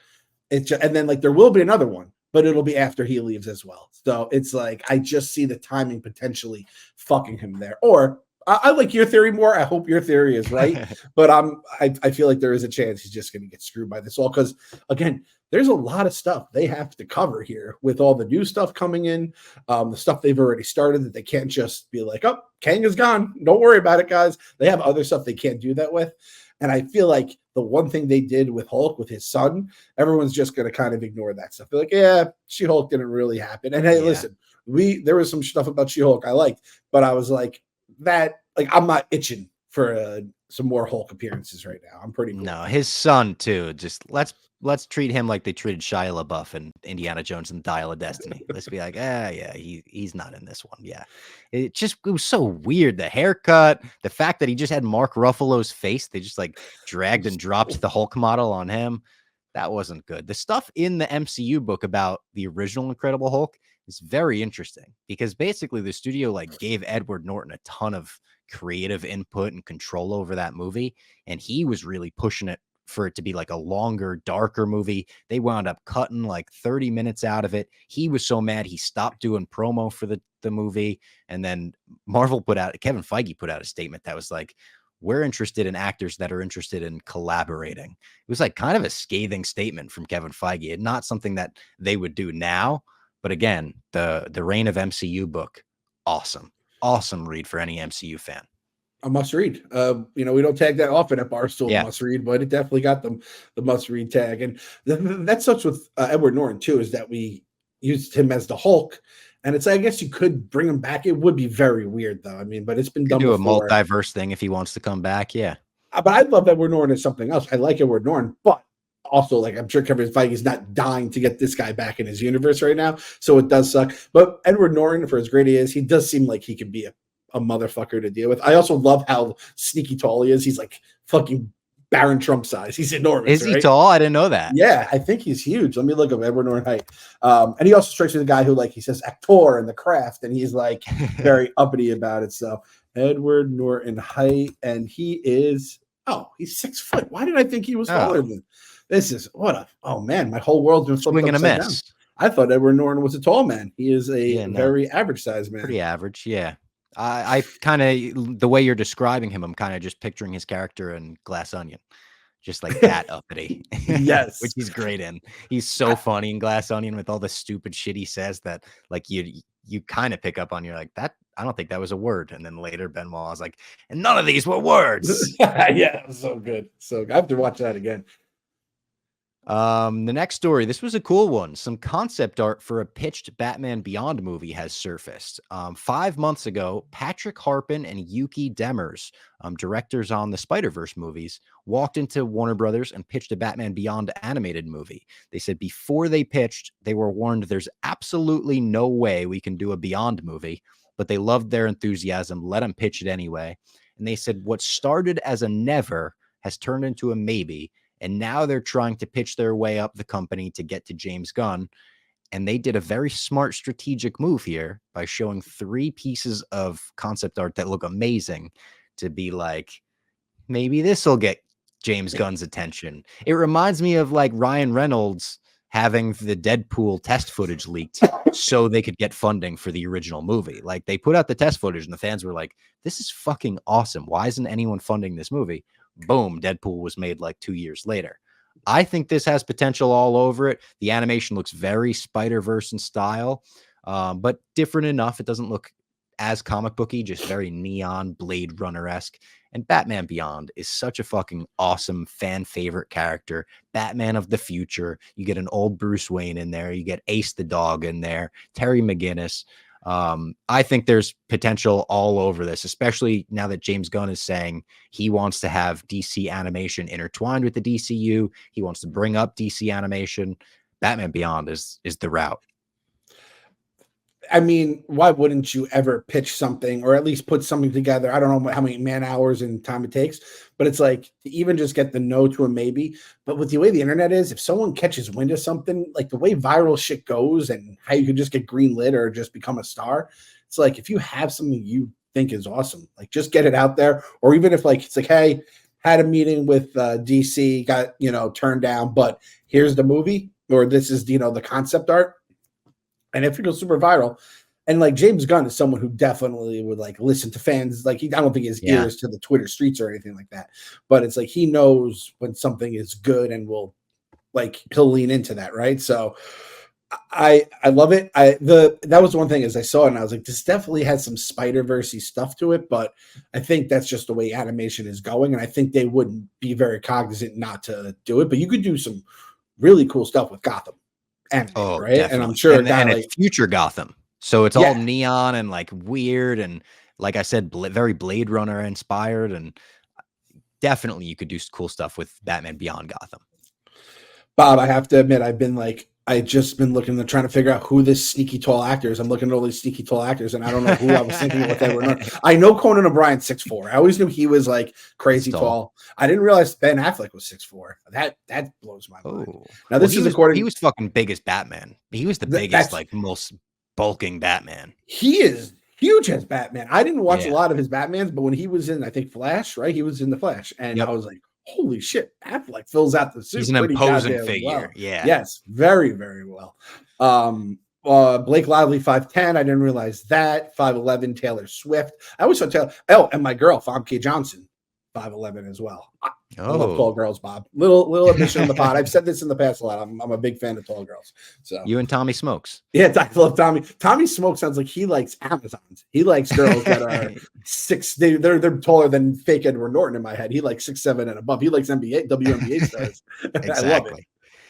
and then like there will be another one, but it'll be after he leaves as well. So it's like I just see the timing potentially fucking him there, or. I like your theory more. I hope your theory is right, but I feel like there is a chance he's just going to get screwed by this all because, again, there's a lot of stuff they have to cover here with all the new stuff coming in, the stuff they've already started that they can't just be like, oh, Kang is gone. Don't worry about it, guys. They have other stuff they can't do that with. And I feel like the one thing they did with Hulk, with his son, everyone's just going to kind of ignore that stuff. They're like, yeah, She-Hulk didn't really happen. And hey, listen, there was some stuff about She-Hulk I liked, but I was like, I'm not itching for some more Hulk appearances right now. I'm pretty cool. No, his son too. Just let's treat him like they treated Shia LaBeouf in Indiana Jones and the Dial of Destiny. Let's be like, yeah, he's not in this one. Yeah, it was so weird. The haircut, the fact that he just had Mark Ruffalo's face. They just like dragged and dropped the Hulk model on him. That wasn't good. The stuff in the MCU book about the original Incredible Hulk is very interesting because basically the studio like gave Edward Norton a ton of creative input and control over that movie, and he was really pushing it for it to be like a longer, darker movie. They wound up cutting like 30 minutes out of it. He was so mad he stopped doing promo for the movie, and then Kevin Feige put out a statement that was like, we're interested in actors that are interested in collaborating. It was like kind of a scathing statement from Kevin Feige, and not something that they would do now. But again, the Reign of MCU book, awesome read for any MCU fan. A must read. We don't tag that often at Barstool must read, but it definitely got them the must read tag. And that's such with Edward Norton too, is that we used him as the Hulk. And it's, I guess you could bring him back. It would be very weird though. I mean, but it's been done before. Do a multiverse thing if he wants to come back. Yeah. But I love Edward Norton as something else. I like Edward Norton, but also, like, I'm sure Kevin Feige is not dying to get this guy back in his universe right now. So it does suck. But Edward Norton, for as great he is, he does seem like he could be a motherfucker to deal with. I also love how sneaky tall he is. He's like fucking Baron Trump size. He's enormous. Is he tall? I didn't know that. Yeah, I think he's huge. Let me look up Edward Norton height. And he also strikes me as a guy who, like, he says actor in the craft, and he's like very uppity about it. So Edward Norton height, and he is, he's 6 foot. Why did I think he was taller than? This is man, my whole world's been swinging a miss. Down. I thought Edward Norton was a tall man. He is a very average size man. Pretty average, yeah. I kind of, the way you're describing him, I'm kind of just picturing his character in Glass Onion. Just like that uppity. Yes. Which he's great in. He's so funny in Glass Onion with all the stupid shit he says that like you kind of pick up on. You're like, that, I don't think that was a word. And then later Benoit was like, and none of these were words. Yeah, it was so good. So I have to watch that again. The next story, this was a cool one. Some concept art for a pitched Batman Beyond movie has surfaced. 5 months ago, Patrick Harpin and Yuki Demers, directors on the Spider-Verse movies, walked into Warner Brothers and pitched a Batman Beyond animated movie. They said before they pitched, they were warned there's absolutely no way we can do a Beyond movie, but they loved their enthusiasm, let them pitch it anyway. And they said what started as a never has turned into a maybe. And now they're trying to pitch their way up the company to get to James Gunn. And they did a very smart strategic move here by showing 3 pieces of concept art that look amazing to be like, maybe this will get James Gunn's attention. It reminds me of like Ryan Reynolds having the Deadpool test footage leaked so they could get funding for the original movie. Like they put out the test footage and the fans were like, this is fucking awesome. Why isn't anyone funding this movie? Boom, Deadpool was made like 2 years later. I think this has potential all over it. The animation looks very Spider-Verse in style, but different enough. It doesn't look as comic booky, just very neon Blade Runner-esque. And Batman Beyond is such a fucking awesome fan favorite character. Batman of the future. You get an old Bruce Wayne in there. You get Ace the dog in there. Terry McGinnis. I think there's potential all over this, especially now that James Gunn is saying he wants to have DC animation intertwined with the DCU. He wants to bring up DC animation. Batman Beyond is the route. I mean, why wouldn't you ever pitch something or at least put something together? I don't know how many man hours and time it takes, but it's like to even just get the no to a maybe. But with the way the internet is, if someone catches wind of something, like the way viral shit goes and how you can just get greenlit or just become a star, it's like if you have something you think is awesome, like just get it out there. Or even if like it's like, hey, had a meeting with DC, got turned down, but here's the movie, or this is the concept art. And if it goes super viral, and like James Gunn is someone who definitely would like listen to fans. Like I don't think his ears to the Twitter streets or anything like that. But it's like he knows when something is good and he'll lean into that, right? So I love it. That was the one thing as I saw it and I was like, this definitely has some Spider-Verse-y stuff to it, but I think that's just the way animation is going, and I think they wouldn't be very cognizant not to do it. But you could do some really cool stuff with Gotham. Right? Definitely. And I'm sure it's future Gotham. So it's all neon and like weird. And like I said, very Blade Runner inspired. And definitely you could do cool stuff with Batman Beyond Gotham. Bob, I have to admit, I just been looking and trying to figure out who this sneaky tall actor is. I'm looking at all these sneaky tall actors, and I don't know who I was thinking what they were. I know Conan O'Brien's 6'4". I always knew he was like crazy tall. I didn't realize Ben Affleck was 6'4". That blows my mind. Now this is according. He was fucking big as Batman. He was the biggest, like most bulking Batman. He is huge as Batman. I didn't watch a lot of his Batmans, but when he was in, I think Flash, right? He was in the Flash, and I was like, holy shit, Affleck fills out the suit. He's an imposing figure. Well. Yeah. Yes, very, very well. Blake Lively, 5'10". I didn't realize that. 5'11", Taylor Swift. I always saw Taylor. Oh, and my girl, Famke Johnson, 5'11" as well. I love tall girls, Bob. Little admission on the pod. I've said this in the past a lot. I'm a big fan of tall girls. So you and Tommy Smokes. Yeah, I love Tommy. Tommy Smokes sounds like he likes Amazons. He likes girls that are 6. They're taller than fake Edward Norton in my head. He likes 6'7" and above. He likes WNBA stars. Exactly. I love it.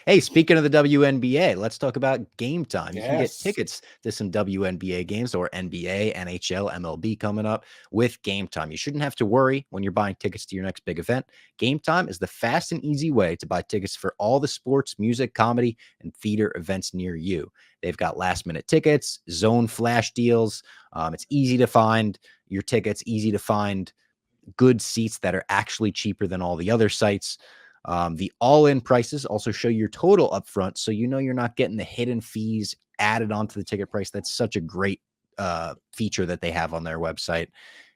Hey, speaking of the WNBA, let's talk about GameTime. You can get tickets to some WNBA games or NBA, NHL, MLB coming up with GameTime. You shouldn't have to worry when you're buying tickets to your next big event. GameTime is the fast and easy way to buy tickets for all the sports, music, comedy, and theater events near you. They've got last-minute tickets, zone flash deals. It's easy to find your tickets, easy to find good seats that are actually cheaper than all the other sites. The all-in prices also show your total upfront, so you know you're not getting the hidden fees added onto the ticket price. That's such a great feature that they have on their website.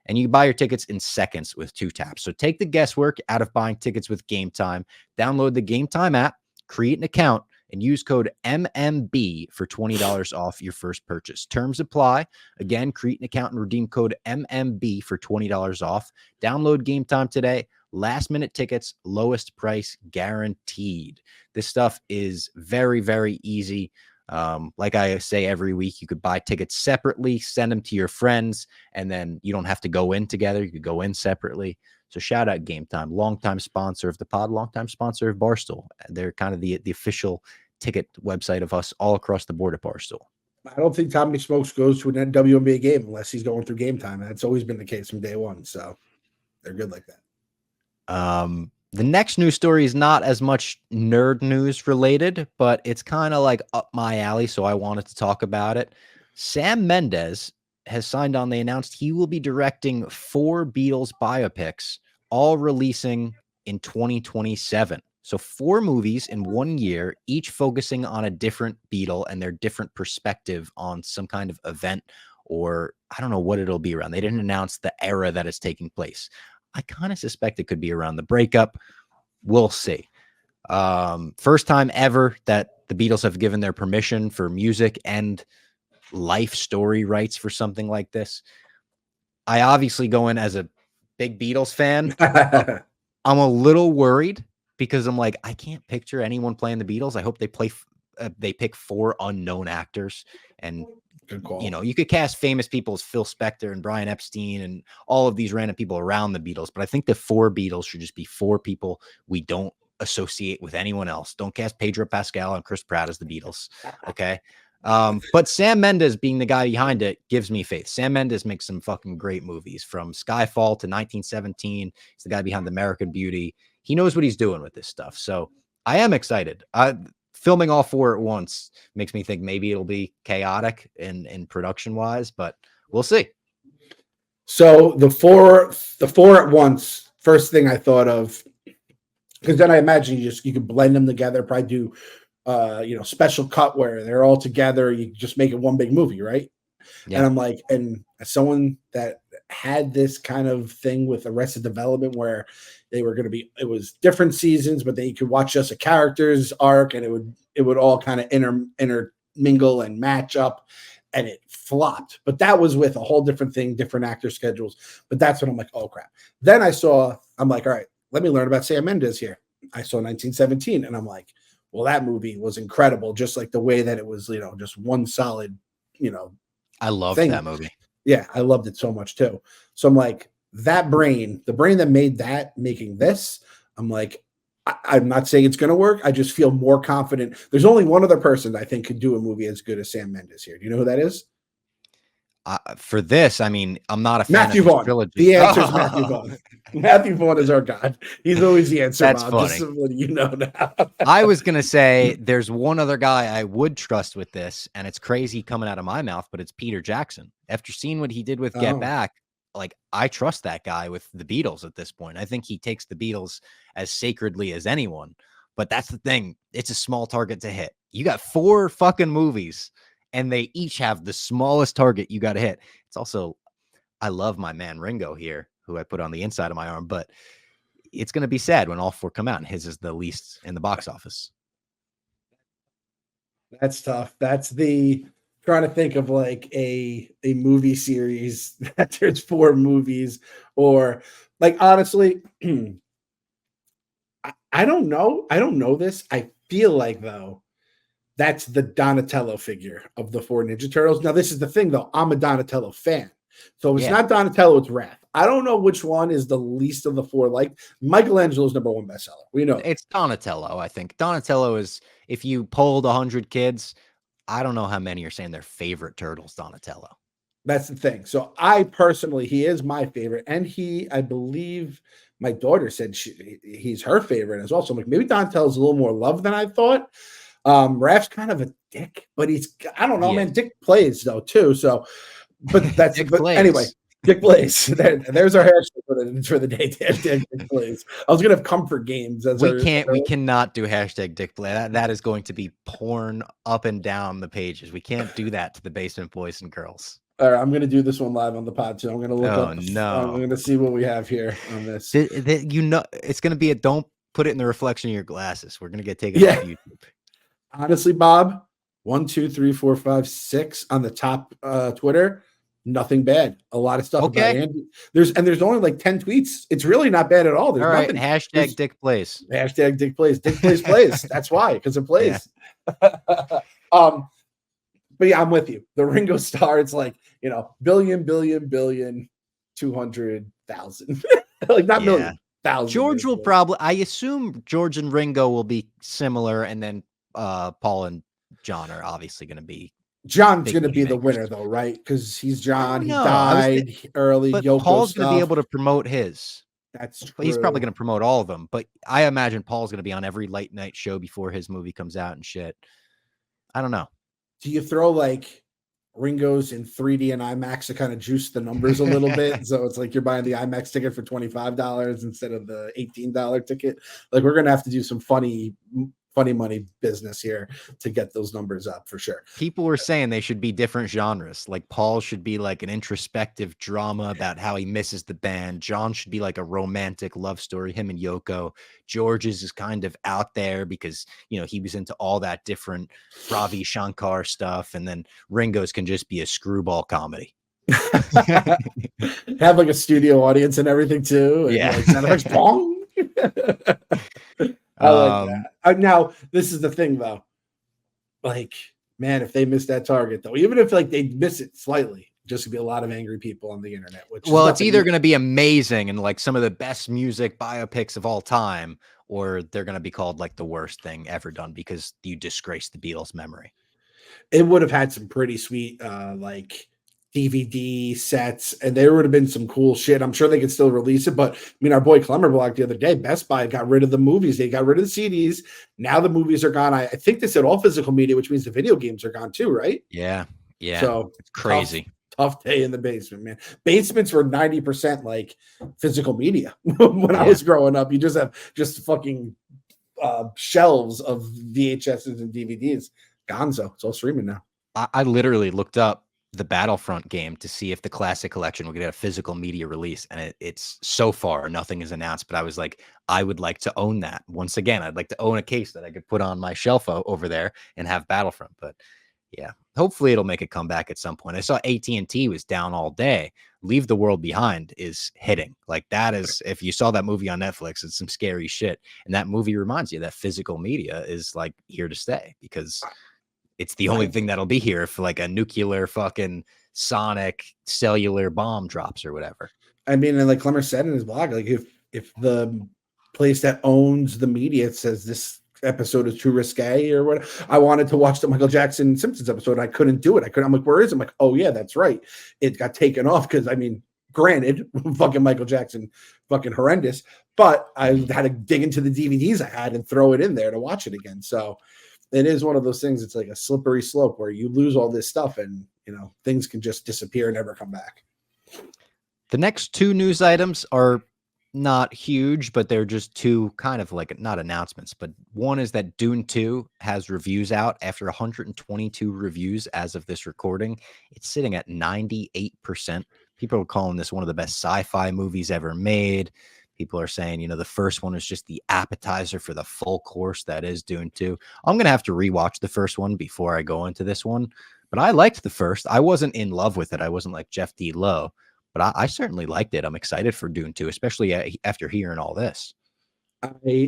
And you buy your tickets in seconds with 2 taps. So take the guesswork out of buying tickets with GameTime. Download the GameTime app, create an account, and use code MMB for $20 off your first purchase. Terms apply. Again, create an account and redeem code MMB for $20 off. Download GameTime today. Last minute tickets, lowest price guaranteed. This stuff is very, very easy. Like I say every week, you could buy tickets separately, send them to your friends, and then you don't have to go in together. You could go in separately. So shout out GameTime, longtime sponsor of the pod, longtime sponsor of Barstool. They're kind of the official ticket website of us all across the board at Barstool. I don't think Tommy Smokes goes to an WNBA game unless he's going through GameTime. That's always been the case from day one. So they're good like that. The next news story is not as much nerd news related, but it's kind of like up my alley, so I wanted to talk about it. Sam Mendes has signed on. They announced he will be directing 4 Beatles biopics, all releasing in 2027. So 4 movies in 1 year, each focusing on a different Beatle and their different perspective on some kind of event, or I don't know what it'll be around. They didn't announce the era that is taking place. I kind of suspect it could be around the breakup. We'll see. First time ever that the Beatles have given their permission for music and life story rights for something like this. I obviously go in as a big Beatles fan. I'm a little worried because I'm like, I can't picture anyone playing the Beatles. I hope they pick 4 unknown actors, and Good call. you know, you could cast famous people as Phil Spector and Brian Epstein and all of these random people around the Beatles, but I think the 4 Beatles should just be 4 people we don't associate with anyone else. Don't cast Pedro Pascal and Chris Pratt as the Beatles. Okay. But Sam Mendes being the guy behind it gives me faith. Sam Mendes makes some fucking great movies, from Skyfall to 1917. He's the guy behind American Beauty. He knows what he's doing with this stuff. So I am excited. Filming all 4 at once makes me think maybe it'll be chaotic in production wise, but we'll see. So the four at once, first thing I thought of, because then I imagine you can blend them together, probably do special cut where they're all together. You just make it one big movie, right? Yeah. And I'm like, and as someone that had this kind of thing with Arrested Development where they were going to be, it was different seasons, but then you could watch just a character's arc and it would all kind of intermingle and match up, and it flopped. But that was with a whole different thing, different actor schedules. But that's when I'm like, oh crap. Then I'm like, all right, let me learn about Sam Mendes here. I saw 1917 and I'm like, well, that movie was incredible. Just like the way that it was, just one solid, I loved that movie. Yeah, I loved it so much too. So I'm like, the brain that made that, making this, I'm like, I'm not saying it's going to work. I just feel more confident. There's only one other person I think could do a movie as good as Sam Mendes here. Do you know who that is? For this, I mean, I'm not a fan Matthew of Vaughn. Trilogy. The answer is Matthew Vaughn. Matthew Vaughn is our god. He's always the answer. That's Bob. funny. Just so you know now. I was going to say there's one other guy I would trust with this, and it's crazy coming out of my mouth, but it's Peter Jackson. After seeing what he did with Get Back, like, I trust that guy with the Beatles at this point. I think he takes the Beatles as sacredly as anyone. But that's the thing. It's a small target to hit. You got 4 fucking movies, and they each have the smallest target you got to hit. It's also, I love my man Ringo here, who I put on the inside of my arm, but it's going to be sad when all 4 come out and his is the least in the box office. That's tough. That's trying to think of like a movie series that there's 4 movies, or like, honestly, I don't know. I don't know this. I feel like, though, that's the Donatello figure of the 4 Ninja Turtles. Now, this is the thing, though. I'm a Donatello fan. So if it's not Donatello, it's Wrath. I don't know which one is the least of the 4. Like, Michelangelo's #1 bestseller. We know. It's Donatello, I think. Donatello is, if you polled 100 kids, I don't know how many are saying their favorite turtle's Donatello. That's the thing. So I personally, he is my favorite. And I believe my daughter said he's her favorite as well. So I'm like, maybe Donatello's a little more loved than I thought. Raph's kind of a dick, but I don't know, man. Dick plays though too. So, but that's anyway. Dick plays. There's our hashtag for the day. Hashtag Dick plays. I was gonna have comfort games. We cannot do hashtag Dick play. That is going to be porn up and down the pages. We can't do that to the basement boys and girls. All right, I'm going to do this one live on the pod too. I'm going to look up. No. I'm going to see what we have here on this. It's going to be don't put it in the reflection of your glasses. We're going to get taken off YouTube. Honestly, Bob, 1, 2, 3, 4, 5, 6 on the top Twitter. Nothing bad. A lot of stuff about Andy. There's only like 10 tweets. It's really not bad at all. There's nothing. Hashtag Dick plays. Hashtag Dick plays. Dick plays. That's why, because it plays. Yeah. But yeah, I'm with you. The Ringo Star, it's like, billion, 200,000. Like, not million, thousand. George will probably, I assume George and Ringo will be similar, and then Paul and John are obviously going to be. John's going to be the winner, though, right? Because he's John. He died early. But Paul's going to be able to promote his. That's true. He's probably going to promote all of them. But I imagine Paul's going to be on every late night show before his movie comes out and shit. I don't know. Do you throw like Ringo's in 3D and IMAX to kind of juice the numbers a little bit. So it's like you're buying the IMAX ticket for $25 instead of the $18 ticket. Like we're gonna have to do some funny money business here to get those numbers up for sure. People were saying they should be different genres. Like Paul should be like an introspective drama about how he misses the band. John should be like a romantic love story, him and Yoko. George's is kind of out there because, you know, he was into all that different Ravi Shankar stuff. And then Ringo's can just be a screwball comedy. Have like a studio audience and everything too. And yeah. Like sound effects, bong. I like that. Now, this is the thing though. Like, man, if they miss that target though, even if like they miss it slightly, just to be a lot of angry people on the internet. Which well, it's either going to be amazing and like some of the best music biopics of all time, or they're going to be called like the worst thing ever done because you disgrace the Beatles' memory. It would have had some pretty sweet like DVD sets, and there would have been some cool shit. I'm sure they could still release it, but I mean, our boy Clemmer blogged the other day, Best Buy got rid of the movies. They got rid of the CDs. Now the movies are gone. I think they said all physical media, which means the video games are gone too, right? Yeah. Yeah. So it's crazy. Tough day in the basement, man. Basements were 90% like physical media when I was growing up. You just have fucking shelves of VHSs and DVDs. Gonzo. It's all streaming now. I literally looked up the Battlefront game to see if the classic collection will get a physical media release, and it's so far nothing is announced, but I was like, I would like to own that. Once again, I'd like to own a case that I could put on my shelf over there and have Battlefront. But yeah, hopefully it'll make a comeback at some point. I saw AT&T was down all day. Leave the World Behind is hitting. Like that is, if you saw that movie on Netflix, it's some scary shit, and that movie reminds you that physical media is like here to stay, because it's the only thing that'll be here if like a nuclear fucking sonic cellular bomb drops or whatever. I mean, and like Clemmer said in his blog, like if the place that owns the media says this episode is too risque or what, I wanted to watch the Michael Jackson Simpsons episode and I couldn't do it. I'm like, where is it? I'm like, oh yeah, that's right. It got taken off because I mean, granted, fucking Michael Jackson, fucking horrendous, but I had to dig into the DVDs I had and throw it in there to watch it again. So it is one of those things. It's like a slippery slope where you lose all this stuff and, you know, things can just disappear and never come back. The next two news items are not huge, but they're just two kind of like not announcements, but one is that Dune 2 has reviews out after 122 reviews as of this recording. It's sitting at 98%. People are calling this one of the best sci-fi movies ever made. People are saying, you know, the first one is just the appetizer for the full course that is Dune 2. I'm going to have to rewatch the first one before I go into this one, but I liked the first. I wasn't in love with it. I wasn't like Jeff D. Lowe, but I certainly liked it. I'm excited for Dune 2, especially after hearing all this.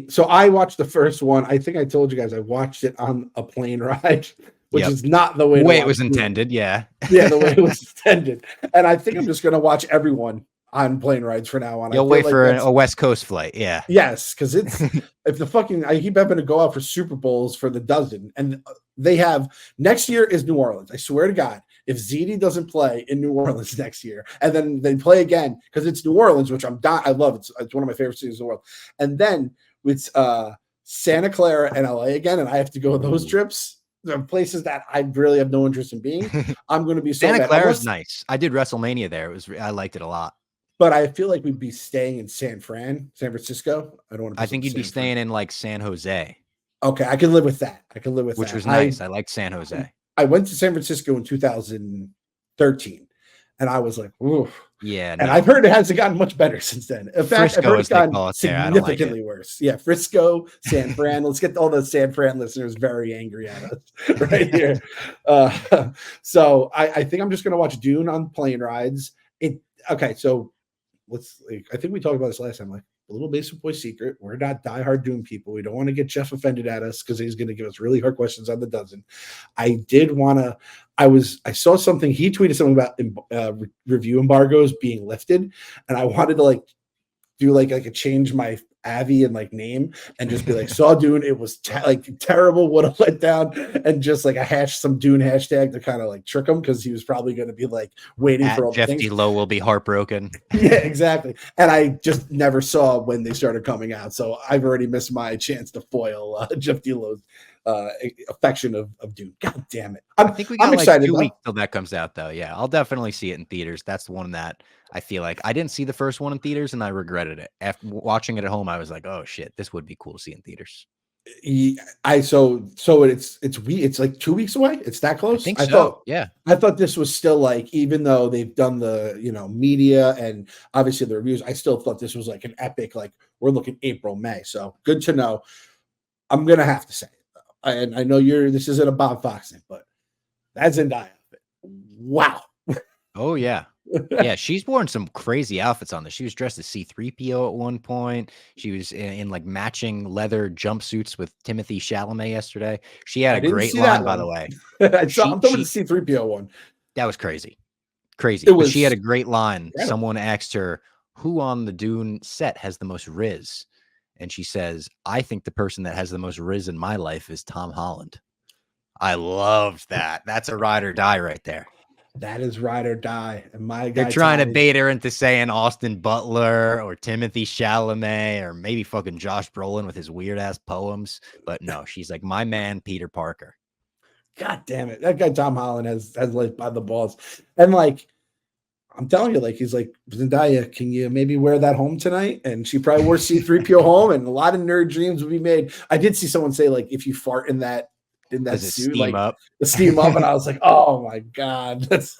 So I watched the first one. I think I told you guys I watched it on a plane ride, which is not the way it was intended. Yeah. Yeah, the way it was intended. And I think I'm just going to watch everyone on plane rides for now on. You'll wait for a West Coast flight. Yeah. Yes, because it's if the fucking I keep having to go out for Super Bowls for the dozen, and they have next year is New Orleans. I swear to God, if ZD doesn't play in New Orleans next year, and then they play again because it's New Orleans, which I love. It's one of my favorite cities in the world. And then it's Santa Clara and LA again, and I have to go those trips. The places that I really have no interest in being. I'm going to be Santa Clara is nice. I did WrestleMania there. I liked it a lot. But I feel like we'd be staying in San Francisco. I don't want to. I think you'd be staying in like San Jose. Okay, I can live with that. Which was nice. I liked San Jose. I went to San Francisco in 2013, and I was like, ooh. Yeah. And I've heard it hasn't gotten much better since then. In fact, Frisco, I've heard it's gotten significantly worse. Yeah, Frisco, San Fran. Let's get all the San Fran listeners very angry at us right here. So I think I'm just going to watch Dune on plane rides. Okay, so I think we talked about this last time. Like a little Basement Boy secret. We're not diehard Dune people. We don't want to get Jeff offended at us because he's going to give us really hard questions on the dozen. I saw something. He tweeted something about review embargoes being lifted, and I wanted to do a change my Avi and name and just be like, saw Dune. It was terrible. What a letdown. And just some Dune hashtag to kind of trick him because he was probably going to be waiting for all Jeff the things. D. Lowe will be heartbroken. Yeah, exactly. And I just never saw when they started coming out. So I've already missed my chance to foil Jeff D. Lowe's affection of Dune. God damn it! I think we got I'm like excited 2 though. weeks till that comes out, though. Yeah, I'll definitely see it in theaters. That's the one that I feel like I didn't see the first one in theaters, and I regretted it. After watching it at home, I was like, "Oh shit, this would be cool to see in theaters." It's like 2 weeks away. It's that I close. think so. Yeah. I thought this was still like, even though they've done the media and obviously the reviews, I still thought this was like an epic. Like we're looking April, May. So good to know. I'm gonna have to say it though, and I know this isn't a Bob Fox thing, but that Zendaya, wow. Oh yeah. Yeah, she's worn some crazy outfits on this. She was dressed as C-3PO at one point. She was in like matching leather jumpsuits with Timothy Chalamet yesterday. She had a great line, by the way. I'm talking about the C-3PO one. That was crazy. Crazy. It But was she had a great line. incredible. Someone asked her, who on the Dune set has the most Riz? And she says, I think the person that has the most Riz in my life is Tom Holland. I loved that. That's a ride or die right there. That is ride or die. And my guy, they're trying to bait her into saying Austin Butler or Timothy Chalamet or maybe fucking Josh Brolin with his weird ass poems. But no, she's like, my man, Peter Parker. God damn it. That guy, Tom Holland, has life by the balls. And like, I'm telling you, like, he's like, Zendaya, can you maybe wear that home tonight? And she probably wore C-3PO home, and a lot of nerd dreams would be made. I did see someone say, like, if you fart in that suit, steam like up? The steam up, and I was like, oh my God, that's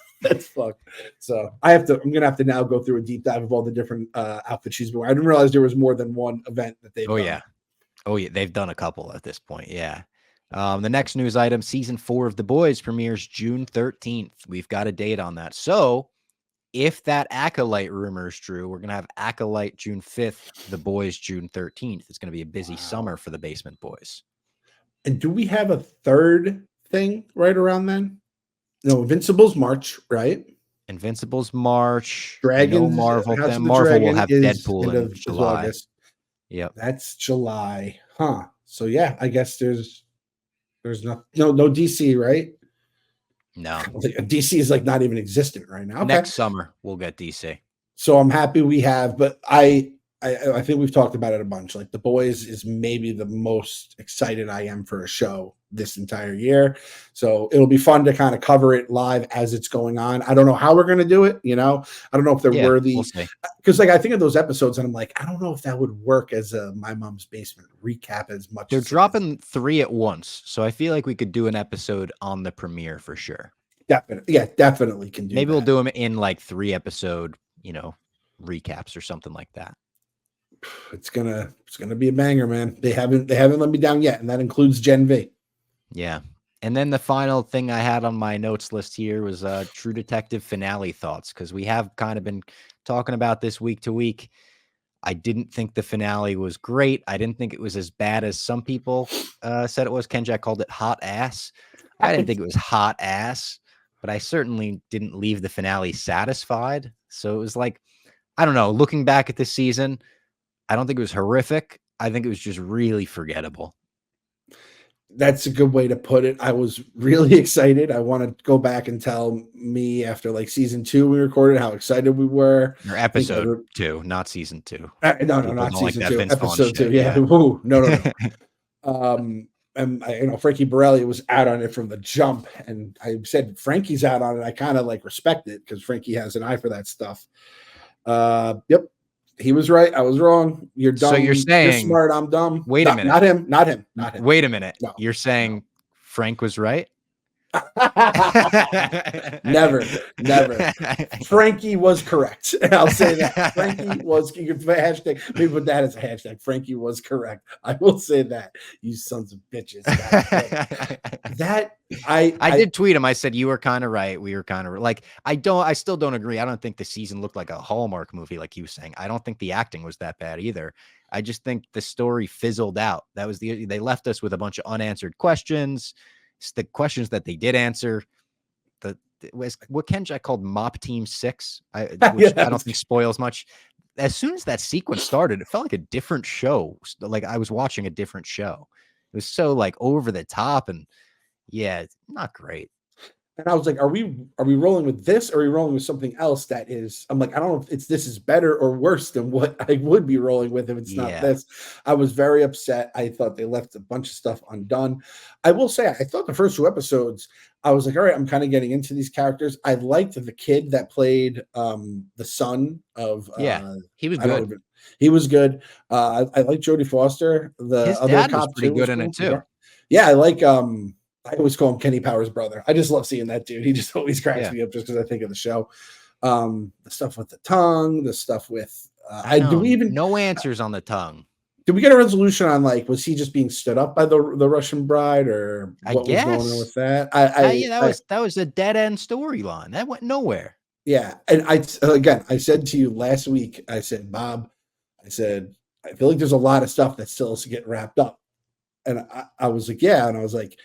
fucked. So I'm gonna have to now go through a deep dive of all the different outfits she's been wearing. I didn't realize there was more than one event that they've done. Oh yeah, they've done a couple at this point. Yeah. The next news item, season 4 of The Boys premieres June 13th. We've got a date on that. So if that Acolyte rumor is true, we're going to have Acolyte June 5th, The Boys June 13th. It's going to be a busy summer for the Basement Boys. And do we have a third thing right around then? No, Invincible's March, right? Invincible's March. Dragons, no Marvel House thing. of the Marvel Dragon will have Deadpool in July. August. Yep. That's July. Huh. So yeah, I guess there's no DC, right? No. DC is like not even existent right now. Okay. Next summer we'll get DC. So I'm happy we have, but I think we've talked about it a bunch. Like The Boys is maybe the most excited I am for a show this entire year. So it'll be fun to kind of cover it live as it's going on. I don't know how we're going to do it. I don't know if they're worthy. We'll see. Because like I think of those episodes and I'm like, I don't know if that would work as a My Mom's Basement recap as much. They're dropping 3 at once. So I feel like we could do an episode on the premiere for sure. Definitely. Yeah, definitely can do Maybe that. we'll do them in like 3 episode, recaps or something like that. It's gonna be a banger, man. They haven't let me down yet, and that includes Gen V. Yeah. And then the final thing I had on my notes list here was True Detective finale thoughts, because we have kind of been talking about this week to week. I didn't think the finale was great. I didn't think it was as bad as some people said it was. Ken Jack called it hot ass. I didn't think it was hot ass, but I certainly didn't leave the finale satisfied. So it was like, I don't know, looking back at this season, I don't think it was horrific. I think it was just really forgettable. That's a good way to put it. I was really excited. I want to go back and tell me after like season 2 we recorded how excited we were. Or episode 2, not season 2. No, not season 2. Episode 2. Yeah. Yeah. Ooh, no. And Frankie Borelli was out on it from the jump, and I said Frankie's out on it. I kind of like respect it because Frankie has an eye for that stuff. Yep. He was right. I was wrong. You're dumb. So you're saying you're smart. I'm dumb. Wait a minute. Not him. Wait a minute. No. You're saying Frank was right? Never. Frankie was correct. I'll say that. Frankie was. You can hashtag. Maybe put that as a hashtag. Frankie was correct. I will say that. You sons of bitches. I did tweet him. I said you were kind of right. We were kind of like. I still don't agree. I don't think the season looked like a Hallmark movie, like he was saying. I don't think the acting was that bad either. I just think the story fizzled out. That was they left us with a bunch of unanswered questions. The questions that they did answer, was what Ken Jack called Mop Team 6, which I don't think spoils much. As soon as that sequence started, it felt like a different show. Like I was watching a different show. It was so like over the top and yeah, not great. And I was like, are we rolling with this, or are we rolling with something else that is, I'm like, I don't know if this is better or worse than what I would be rolling with if it's not this. I was very upset. I thought they left a bunch of stuff undone. I will say, I thought the first 2 episodes, I was like, all right, I'm kind of getting into these characters. I liked the kid that played the son of he was good. He was good. I like Jodie Foster. The His other dad cop was pretty too good was in it too. Yeah, I like I always call him Kenny Powers' brother. I just love seeing that dude. He just always cracks me up just because I think of the show. The stuff with the tongue, the stuff with no answers on the tongue. Did we get a resolution on, like, was he just being stood up by the Russian bride, or what was going on with that? That was a dead end storyline. That went nowhere. Yeah. And I said to you last week, I said, Bob, I said, I feel like there's a lot of stuff that still has to get wrapped up. And I was like, yeah. And I was like,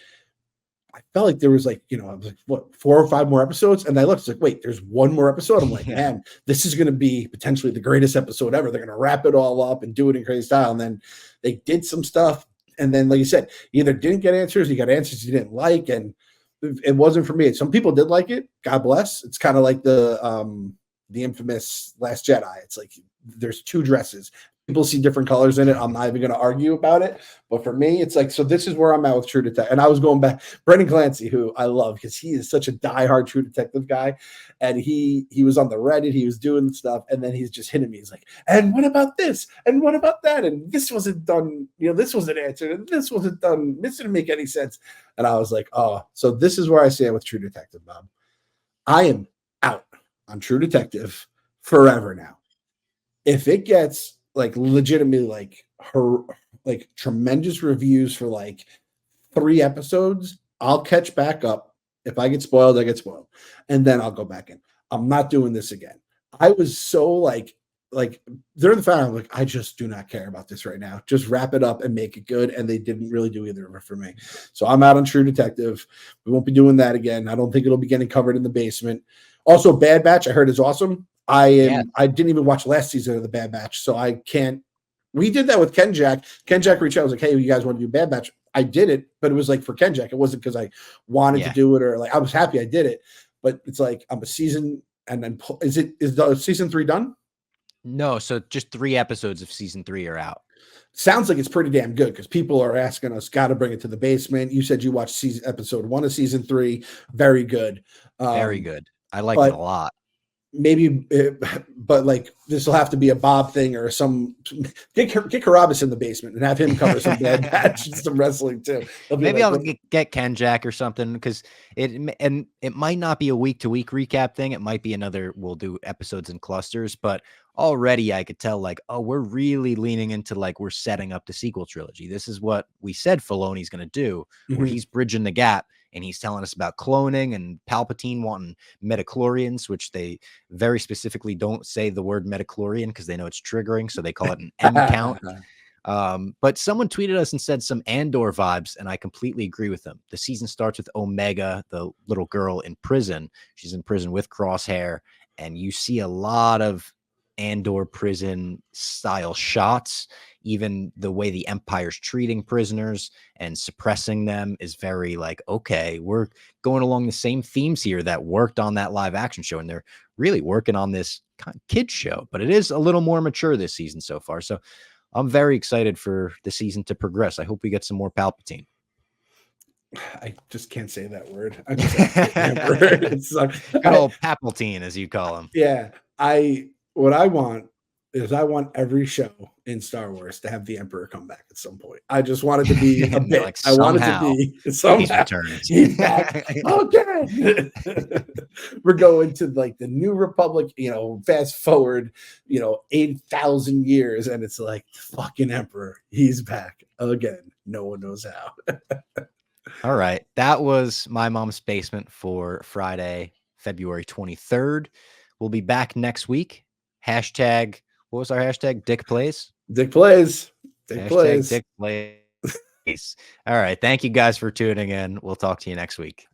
I felt like there was, like, I was like, what, 4 or 5 more episodes? And I looked, like, wait, there's 1 more episode. I'm like, man, this is going to be potentially the greatest episode ever. They're going to wrap it all up and do it in crazy style. And then they did some stuff. And then, like you said, you either didn't get answers, you got answers you didn't like. And it wasn't for me. Some people did like it. God bless. It's kind of like the infamous Last Jedi. It's like there's 2 dresses. People see different colors in it. I'm not even going to argue about it. But for me, it's like, so this is where I'm at with True Detective. And I was going back, Brendan Clancy, who I love because he is such a diehard True Detective guy. And he was on the Reddit, he was doing stuff, and then he's just hitting me. He's like, and what about this? And what about that? And this wasn't done, this wasn't answered, and this wasn't done. This didn't make any sense. And I was like, oh, so this is where I stand with True Detective, Bob. I am out on True Detective forever now. If it gets, like, legitimately, like, tremendous reviews for, like, 3 episodes, I'll catch back up. If I get spoiled, I get spoiled. And then I'll go back in. I'm not doing this again. I was so, like during the final, I'm like, I just do not care about this right now. Just wrap it up and make it good. And they didn't really do either of it for me. So I'm out on True Detective. We won't be doing that again. I don't think it'll be getting covered in the basement. Also, Bad Batch, I heard, is awesome. I didn't even watch last season of the Bad Batch, so I can't. We did that with Ken Jack. Ken Jack reached out. I was like, hey, you guys want to do Bad Batch? I did it, but it was like for Ken Jack. It wasn't because I wanted to do it, or like I was happy I did it. But it's like I'm a season, and then is the season 3 done? No, so just 3 episodes of season 3 are out. Sounds like it's pretty damn good because people are asking us, got to bring it to the basement. You said you watched episode 1 of season 3. Very good. Very good. I like it a lot. Maybe, but like this will have to be a Bob thing or some. Get Carabas in the basement and have him cover some Bad Batch and some wrestling too. Maybe I'll get Ken Jack or something, because it might not be a week-to-week recap thing. It might be we'll do episodes in clusters, but already I could tell, like, oh, we're really leaning into, like, we're setting up the sequel trilogy. This is what we said Filoni's going to do, where he's bridging the gap. And he's telling us about cloning and Palpatine wanting metachlorians, which they very specifically don't say the word metachlorian because they know it's triggering. So they call it an M count. But someone tweeted us and said some Andor vibes, and I completely agree with them. The season starts with Omega, the little girl in prison. She's in prison with Crosshair, and you see a lot of Andor prison style shots. Even the way the Empire's treating prisoners and suppressing them is very like, okay, we're going along the same themes here that worked on that live action show. And they're really working on this kind of kids show, but it is a little more mature this season so far. So I'm very excited for the season to progress. I hope we get some more Palpatine. I just can't say that word. I just it's good old Palpatine, as you call him. Yeah. What I want is I want every show in Star Wars to have the Emperor come back at some point. I just want it to be a bit. Like, I want it to be somehow. He's back. Okay. We're going to, like, the New Republic, fast forward, 8,000 years. And it's like, fucking Emperor, he's back again. No one knows how. All right. That was My Mom's Basement for Friday, February 23rd. We'll be back next week. Hashtag, what was our hashtag? Dick Plays? Dick Plays. Dick Plays. Dick Plays. All right. Thank you guys for tuning in. We'll talk to you next week.